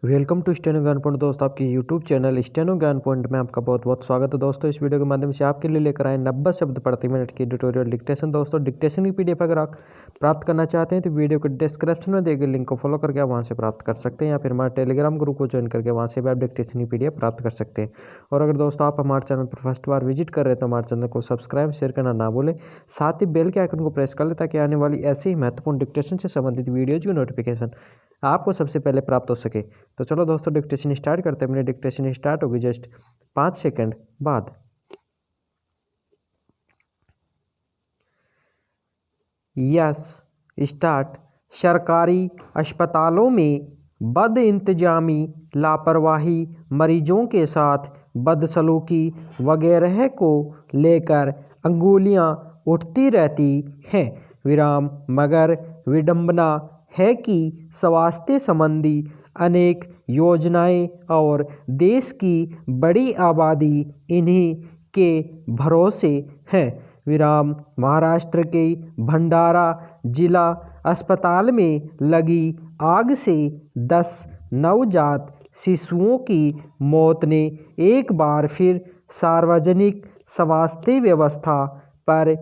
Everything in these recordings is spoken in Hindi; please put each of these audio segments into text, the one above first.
वेलकम टू स्टेनो ज्ञान पॉइंट दोस्तों, आपके यूट्यूब चैनल स्टेनो ज्ञान पॉइंट में आपका बहुत बहुत स्वागत है। दोस्तों इस वीडियो के माध्यम से आपके लिए लेकर आए 90 शब्द प्रति मिनट की ट्यूटोरियल डिक्टेशन। दोस्तों डिक्टेशन की पीडीएफ अगर आप प्राप्त करना चाहते हैं तो वीडियो के डिस्क्रिप्शन में दिए गए लिंक को फॉलो करके आप वहाँ से प्राप्त कर सकते हैं, या फिर हमारे टेलीग्राम ग्रुप को ज्वाइन करके वहाँ से भी आप डिक्टेशन की पीडीएफ प्राप्त कर सकते हैं। और अगर दोस्तों आप हमारे चैनल पर फर्स्ट बार विजिट कर रहे हैं तो हमारे चैनल को सब्सक्राइब शेयर करना ना भूलें, साथ ही बेल के आइकन को प्रेस कर लें ताकि आने वाली ऐसे ही महत्वपूर्ण डिक्टेशन से संबंधित वीडियोज की नोटिफिकेशन आपको सबसे पहले प्राप्त हो सके। तो चलो दोस्तों डिक्टेशन स्टार्ट करते हैं। मेरी डिक्टेशन स्टार्ट होगी जस्ट 5 सेकंड बाद। Yes start. सरकारी अस्पतालों में बद इंतजामी, लापरवाही, मरीजों के साथ बदसलूकी वगैरह को लेकर अंगुलियां उठती रहती हैं। विराम मगर विडंबना है कि स्वास्थ्य संबंधी अनेक योजनाएं और देश की बड़ी आबादी इन्हीं के भरोसे हैं। विराम महाराष्ट्र के भंडारा जिला अस्पताल में लगी आग से 10 नवजात शिशुओं की मौत ने एक बार फिर सार्वजनिक स्वास्थ्य व्यवस्था पर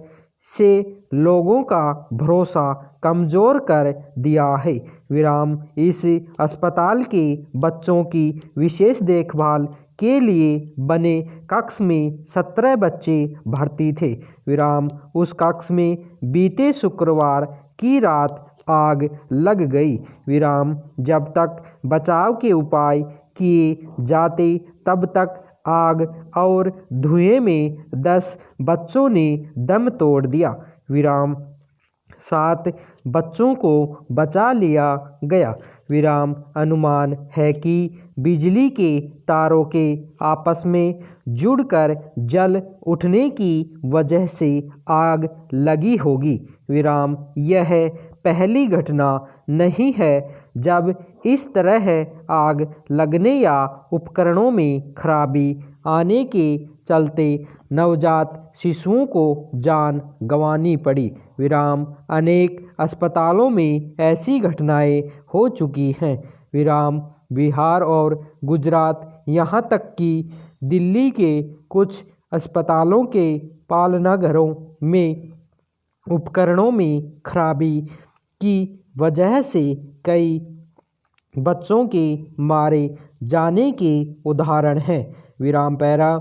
से लोगों का भरोसा कमज़ोर कर दिया है। विराम इस अस्पताल के बच्चों की विशेष देखभाल के लिए बने कक्ष में 17 बच्चे भर्ती थे। विराम उस कक्ष में बीते शुक्रवार की रात आग लग गई। विराम जब तक बचाव के उपाय किए जाते तब तक आग और धुएं में 10 बच्चों ने दम तोड़ दिया। विराम 7 बच्चों को बचा लिया गया। विराम अनुमान है कि बिजली के तारों के आपस में जुड़कर जल उठने की वजह से आग लगी होगी। विराम यह पहली घटना नहीं है जब इस तरह आग लगने या उपकरणों में खराबी आने के चलते नवजात शिशुओं को जान गंवानी पड़ी। विराम अनेक अस्पतालों में ऐसी घटनाएं हो चुकी हैं। विराम बिहार और गुजरात यहाँ तक कि दिल्ली के कुछ अस्पतालों के पालनाघरों में उपकरणों में खराबी की वजह से कई बच्चों के मारे जाने के उदाहरण हैं। विराम पैरा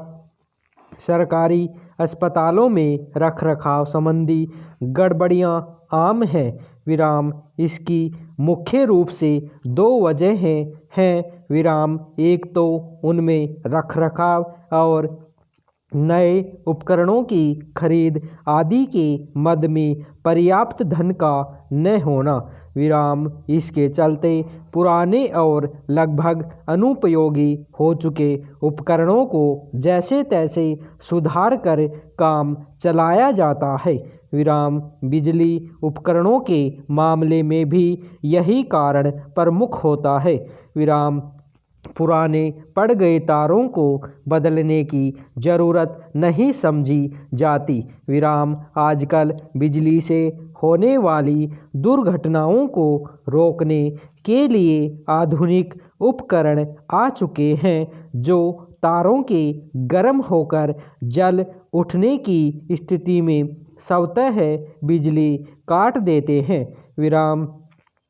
सरकारी अस्पतालों में रखरखाव संबंधी गड़बड़ियां आम हैं। विराम इसकी मुख्य रूप से 2 वजहें हैं। विराम एक तो उनमें रखरखाव और नए उपकरणों की खरीद आदि के मद में पर्याप्त धन का न होना। विराम इसके चलते पुराने और लगभग अनुपयोगी हो चुके उपकरणों को जैसे तैसे सुधार कर काम चलाया जाता है। विराम बिजली उपकरणों के मामले में भी यही कारण प्रमुख होता है। विराम पुराने पड़ गए तारों को बदलने की ज़रूरत नहीं समझी जाती। विराम आजकल बिजली से होने वाली दुर्घटनाओं को रोकने के लिए आधुनिक उपकरण आ चुके हैं जो तारों के गर्म होकर जल उठने की स्थिति में स्वतः बिजली काट देते हैं। विराम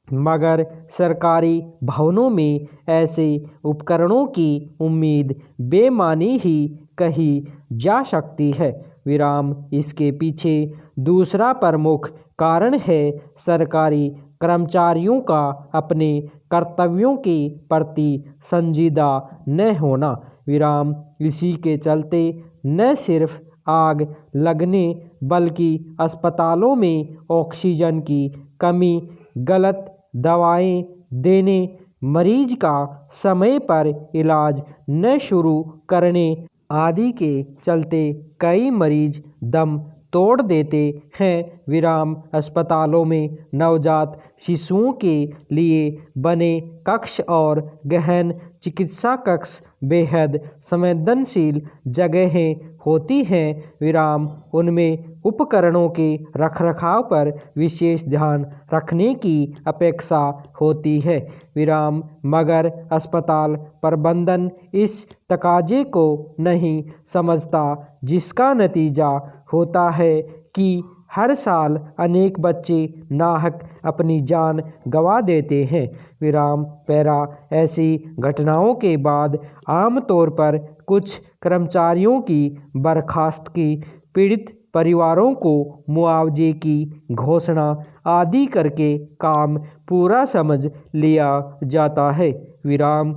मगर सरकारी भवनों में ऐसे उपकरणों की उम्मीद बेमानी ही कही जा सकती है। विराम इसके पीछे दूसरा प्रमुख कारण है सरकारी कर्मचारियों का अपने कर्तव्यों के प्रति संजीदा न होना। विराम इसी के चलते न सिर्फ आग लगने बल्कि अस्पतालों में ऑक्सीजन की कमी, गलत दवाएं देने, मरीज का समय पर इलाज न शुरू करने आदि के चलते कई मरीज दम तोड़ देते हैं। विराम अस्पतालों में नवजात शिशुओं के लिए बने कक्ष और गहन चिकित्सा कक्ष बेहद संवेदनशील जगहें होती हैं, विराम उनमें उपकरणों के रखरखाव पर विशेष ध्यान रखने की अपेक्षा होती है, विराम मगर अस्पताल प्रबंधन इस तकाजे को नहीं समझता, जिसका नतीजा होता है कि हर साल अनेक बच्चे नाहक अपनी जान गंवा देते हैं, विराम पैरा ऐसी घटनाओं के बाद आमतौर पर कुछ कर्मचारियों की बर्खास्तगी, पीड़ित परिवारों को मुआवजे की घोषणा आदि करके काम पूरा समझ लिया जाता है, विराम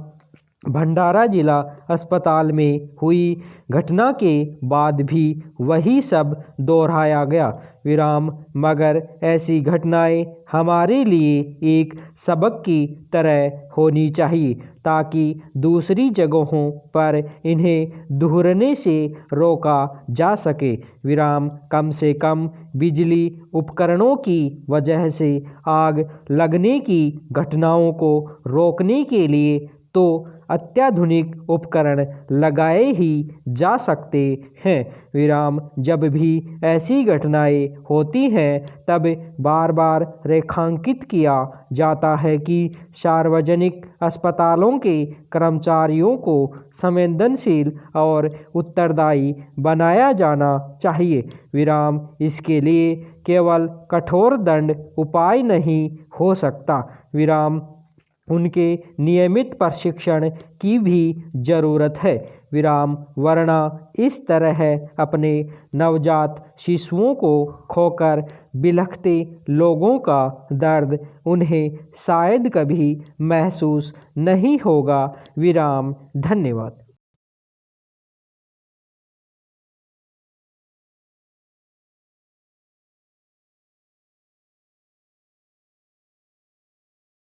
भंडारा जिला अस्पताल में हुई घटना के बाद भी वही सब दोहराया गया, विराम मगर ऐसी घटनाएं हमारे लिए एक सबक की तरह होनी चाहिए, ताकि दूसरी जगहों पर इन्हें दोहराने से रोका जा सके, विराम कम से कम बिजली उपकरणों की वजह से आग लगने की घटनाओं को रोकने के लिए तो अत्याधुनिक उपकरण लगाए ही जा सकते हैं, विराम जब भी ऐसी घटनाएं होती हैं तब बार बार रेखांकित किया जाता है कि सार्वजनिक अस्पतालों के कर्मचारियों को संवेदनशील और उत्तरदायी बनाया जाना चाहिए, विराम इसके लिए केवल कठोर दंड उपाय नहीं हो सकता, विराम उनके नियमित प्रशिक्षण की भी ज़रूरत है, विराम वरना इस तरह अपने नवजात शिशुओं को खोकर बिलखते लोगों का दर्द उन्हें शायद कभी महसूस नहीं होगा, विराम धन्यवाद।